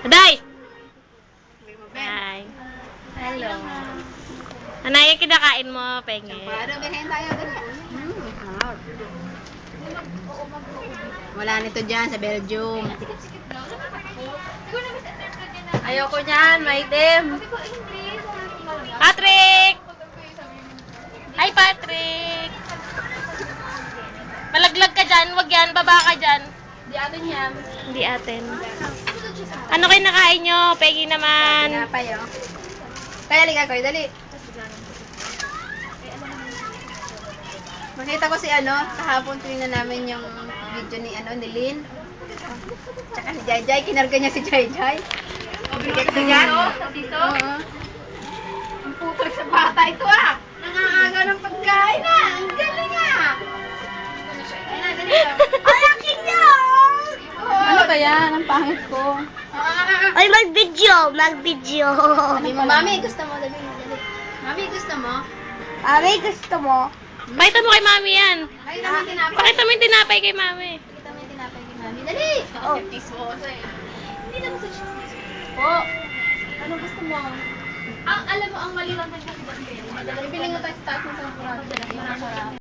Day! Hi. Hello. Ano yung kinakain mo, Penge? Bihin tayo. Wala nito dyan sa Belgium. Ayoko niyan, maitim. Patrick! Hi, Patrick! Malaglag ka dyan, wag yan, baba ka dyan. Di atin yan. Hindi atin. Ano kayo nakain nyo? Peggy naman. Tinapay, oh. Kaya liga ko, dali. Makita ko si kahapon tingnan namin yung video ni ni Lynn. Tsaka si Jai, kinarga niya si Jai. Bigat ko dyan. Dito? Oo. Ang putrek sa bata ito Nangangaga ng pagkain Ang galing Ay na, dali Ang laki niya! Ano ba yan? Ang pangit ko. Ay, mag-video! Mag-video! Sabi mo, Mami, gusto mo? Dali. Mami, gusto mo? Mami, gusto mo? Pakita mo kay Mami yan. Pakita mo yung tinapay. Pakita mo yung tinapay kay Mami. Pakita mo yung tinapay kay Mami. Dali! Oh. Hindi naman sa chismis. Po, ano gusto mo? Alam mo, ang mali lang kasi. Bibiling mo tayo sa taas ng sampurado. Masarap.